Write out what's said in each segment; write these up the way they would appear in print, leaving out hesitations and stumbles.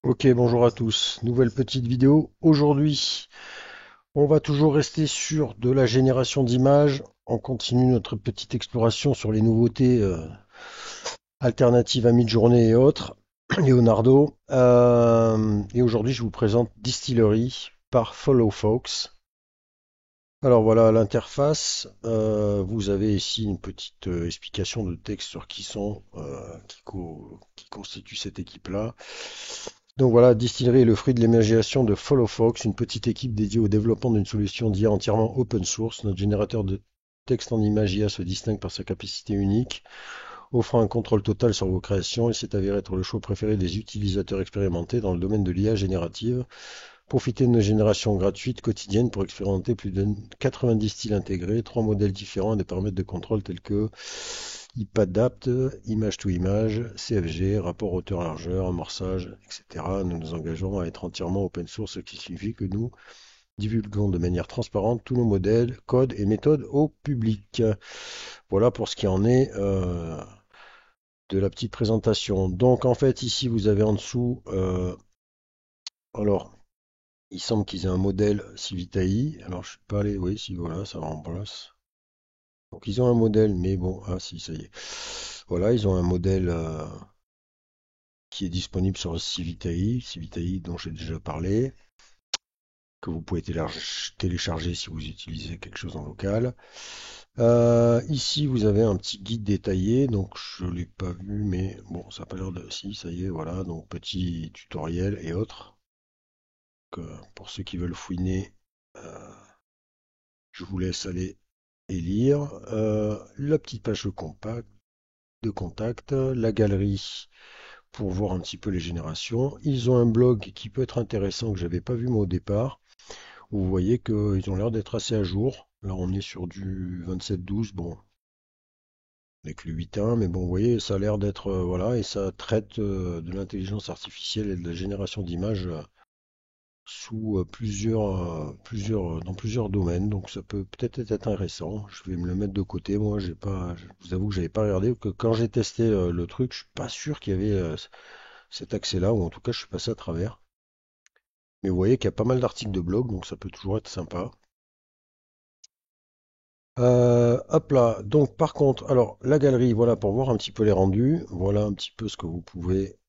Ok, bonjour à tous. Nouvelle petite vidéo. Aujourd'hui, on va toujours rester sur de la génération d'images. On continue notre petite exploration sur les nouveautés alternatives à Midjourney et autres. Leonardo. Et aujourd'hui, je vous présente Distillery par Follow Fox. Alors voilà l'interface. Vous avez ici une petite explication de texte sur qui sont, qui constituent cette équipe-là. Donc voilà, Distillery est le fruit de l'imagination de Follow Fox, une petite équipe dédiée au développement d'une solution d'IA entièrement open source. Notre générateur de texte en image IA se distingue par sa capacité unique, offrant un contrôle total sur vos créations et s'est avéré être le choix préféré des utilisateurs expérimentés dans le domaine de l'IA générative. Profitez de nos générations gratuites quotidiennes pour expérimenter plus de 90 styles intégrés, 3 modèles différents et des paramètres de contrôle tels que IPADAPT, image to image, CFG, rapport hauteur-largeur, amorçage, etc. Nous nous engageons à être entièrement open source, ce qui signifie que nous divulguons de manière transparente tous nos modèles, codes et méthodes au public. Voilà pour ce qui en est de la petite présentation. Donc en fait ici vous avez en dessous, alors il semble qu'ils aient un modèle Civitae. Alors, je suis pas allé. Oui, si, voilà, ça remplace. Donc, ils ont un modèle, mais bon, ah, si, ça y est. Voilà, ils ont un modèle qui est disponible sur Civitae, Civitae dont j'ai déjà parlé, que vous pouvez télécharger si vous utilisez quelque chose en local. Ici, vous avez un petit guide détaillé, donc je l'ai pas vu, mais bon, ça n'a pas l'air de. Si, ça y est, voilà, donc petit tutoriel et autres. Pour ceux qui veulent fouiner, euh, je vous laisse aller et lire. La petite page de contact, la galerie pour voir un petit peu les générations. Ils ont un blog qui peut être intéressant que j'avais pas vu moi au départ. Où vous voyez qu'ils ont l'air d'être assez à jour. Là on est sur du 27-12, bon, avec le 8.1, mais bon, vous voyez, ça a l'air d'être, voilà, et ça traite de l'intelligence artificielle et de la génération d'images sous dans plusieurs domaines, donc ça peut peut-être être intéressant. Je vais me le mettre de côté. Moi, j'ai pas, je vous avoue que j'avais pas regardé, que quand j'ai testé le truc, je suis pas sûr qu'il y avait cet accès-là, ou en tout cas, je suis passé à travers. Mais vous voyez qu'il y a pas mal d'articles de blog, donc ça peut toujours être sympa. Hop là. Donc, par contre, alors la galerie, voilà pour voir un petit peu les rendus. Voilà un petit peu ce que vous pouvez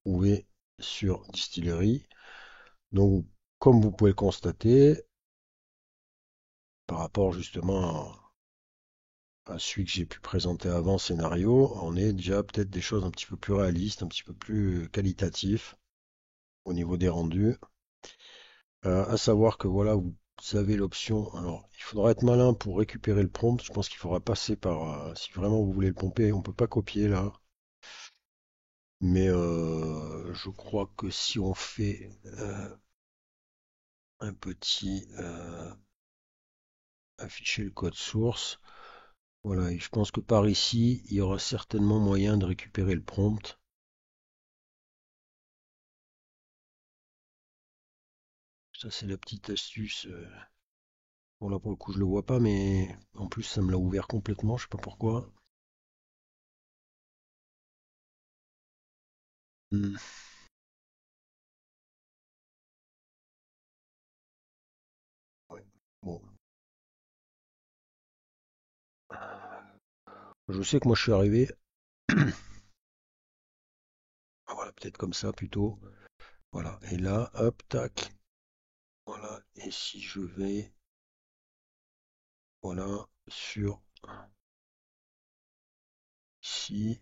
trouver sur Distillery. Donc, comme vous pouvez le constater, par rapport justement celui que j'ai pu présenter avant, scénario, on est déjà peut-être des choses un petit peu plus réalistes, un petit peu plus qualitatifs au niveau des rendus. À savoir que voilà, vous avez l'option. Alors, il faudra être malin pour récupérer le prompt. Je pense qu'il faudra passer par. Si vraiment vous voulez le pomper, on peut pas copier là. Mais je crois que si on fait un petit afficher le code source, voilà, et je pense que par ici, il y aura certainement moyen de récupérer le prompt. Ça, c'est la petite astuce. Bon, là, pour le coup, je le vois pas, mais en plus, ça me l'a ouvert complètement. Je sais pas pourquoi. Hmm. Ouais. Bon. Je sais que moi, je suis arrivé. Ah, voilà, peut-être comme ça plutôt. Voilà. Et là, hop, tac. Voilà. Et si je vais, voilà, sur ici.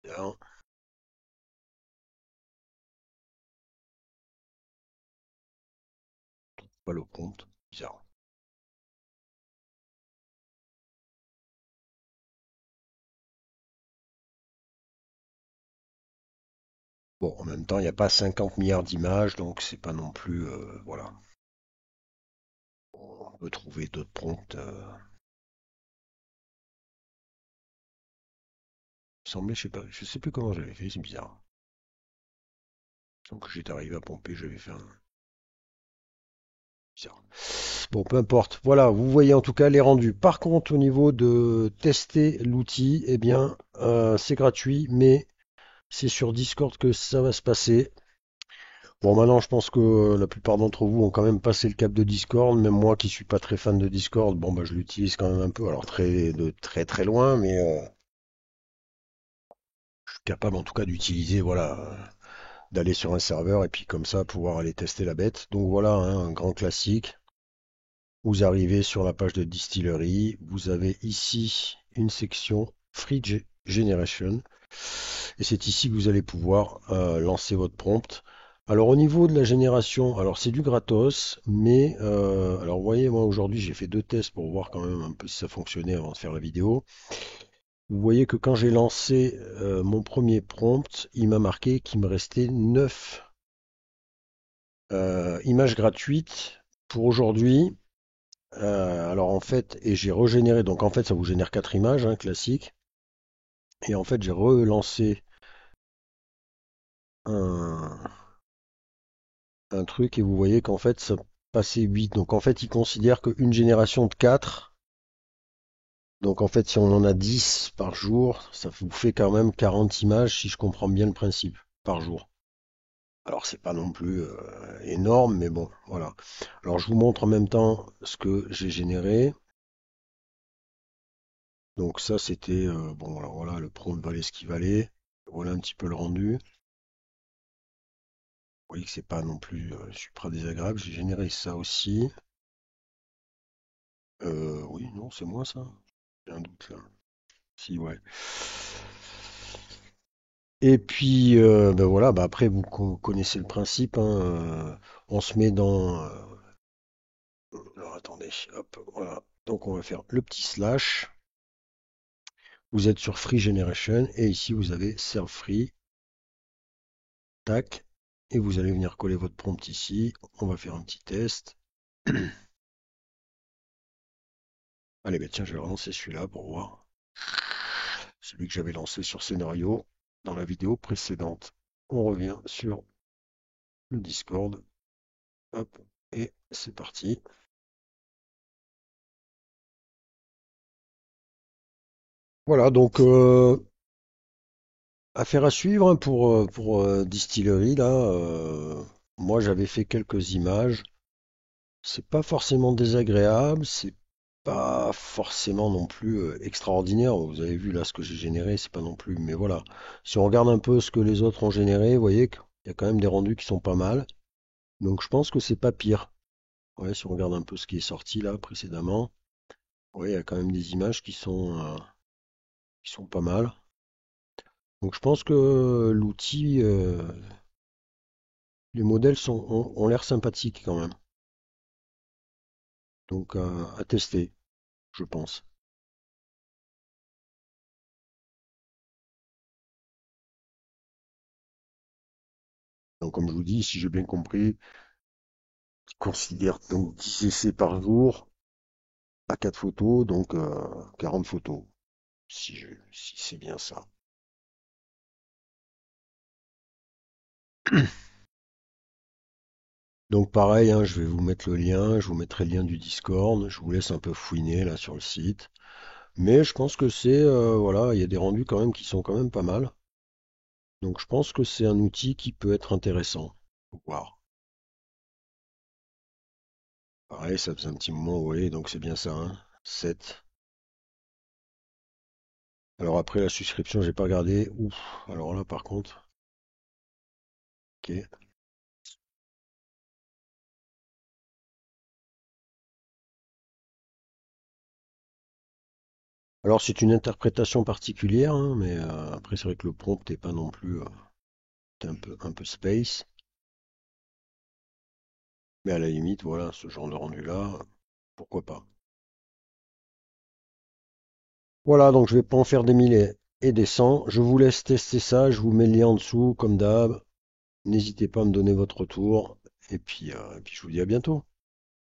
Là, pas le prompt. Bizarre. Bon, en même temps, il n'y a pas 50 milliards d'images, donc c'est pas non plus. Voilà. On peut trouver d'autres prompts. Il me semblait, je sais pas, je sais plus comment j'avais fait, c'est bizarre. Donc j'étais arrivé à pomper, j'avais fait un. Bizarre. Bon, peu importe. Voilà, vous voyez en tout cas les rendus. Par contre, au niveau de tester l'outil, eh bien, c'est gratuit, mais c'est sur Discord que ça va se passer. Bon, maintenant, je pense que la plupart d'entre vous ont quand même passé le cap de Discord. Même moi, qui suis pas très fan de Discord, bon, bah, je l'utilise quand même un peu. Alors, de très très loin, mais je suis capable en tout cas d'utiliser, voilà, d'aller sur un serveur et puis comme ça pouvoir aller tester la bête. Donc voilà, hein, un grand classique. Vous arrivez sur la page de distillerie, vous avez ici une section Generation et c'est ici que vous allez pouvoir lancer votre prompt. Alors au niveau de la génération, alors c'est du gratos, mais alors vous voyez, moi aujourd'hui j'ai fait deux tests pour voir quand même un peu si ça fonctionnait avant de faire la vidéo. Vous voyez que quand j'ai lancé mon premier prompt, il m'a marqué qu'il me restait 9 images gratuites pour aujourd'hui. Alors en fait, et j'ai régénéré, donc en fait ça vous génère 4 images, hein, classiques. Et en fait j'ai relancé un, un truc et vous voyez qu'en fait ça passait 8. Donc en fait il considère qu'une génération de 4, donc en fait si on en a 10 par jour, ça vous fait quand même 40 images si je comprends bien le principe, par jour. Alors c'est pas non plus énorme, mais bon, voilà. Alors je vous montre en même temps ce que j'ai généré. Donc ça c'était, bon alors voilà, le prompt valait ce qu'il valait. Voilà un petit peu le rendu. Vous voyez que c'est pas non plus supra désagréable. J'ai généré ça aussi. Oui, non, c'est moi ça. J'ai un doute là. Si, ouais. Et puis, ben voilà, bah après, vous connaissez le principe, hein, on se met dans. Alors attendez, hop, voilà. Donc on va faire le petit slash. Vous êtes sur Free Generation et ici vous avez Serve Free. Tac. Et vous allez venir coller votre prompt ici. On va faire un petit test. Allez, ben tiens, je vais relancer celui-là pour voir. Celui que j'avais lancé sur scénario dans la vidéo précédente. On revient sur le Discord. Hop, et c'est parti. Voilà, donc affaire à suivre, hein, pour Distillery, là. Moi, j'avais fait quelques images. C'est pas forcément désagréable, c'est pas forcément non plus extraordinaire. Vous avez vu là ce que j'ai généré, c'est pas non plus. Mais voilà, si on regarde un peu ce que les autres ont généré, vous voyez qu'il y a quand même des rendus qui sont pas mal. Donc je pense que c'est pas pire. Ouais, si on regarde un peu ce qui est sorti là précédemment, ouais, il y a quand même des images qui sont pas mal. Donc je pense que l'outil, les modèles ont l'air sympathiques quand même. Donc à tester, je pense. Donc comme je vous dis, si j'ai bien compris, il considère donc 10 essais par jour à 4 photos, donc 40 photos, si c'est bien ça. Donc pareil, hein, je vais vous mettre le lien, je vous mettrai le lien du Discord, je vous laisse un peu fouiner là sur le site. Mais je pense que c'est, voilà, il y a des rendus quand même qui sont quand même pas mal. Donc je pense que c'est un outil qui peut être intéressant. Faut voir. Pareil, ça faisait un petit moment, vous voyez, donc c'est bien ça, hein. 7. Alors après la souscription, j'ai pas regardé. Ouf, alors là par contre, ok. Alors c'est une interprétation particulière, hein, mais après c'est vrai que le prompt n'est pas non plus, t'es un peu space. Mais à la limite, voilà, ce genre de rendu-là, pourquoi pas. Voilà, donc je vais pas en faire des milliers et des cents. Je vous laisse tester ça, je vous mets le lien en dessous, comme d'hab. N'hésitez pas à me donner votre retour. Et puis je vous dis à bientôt.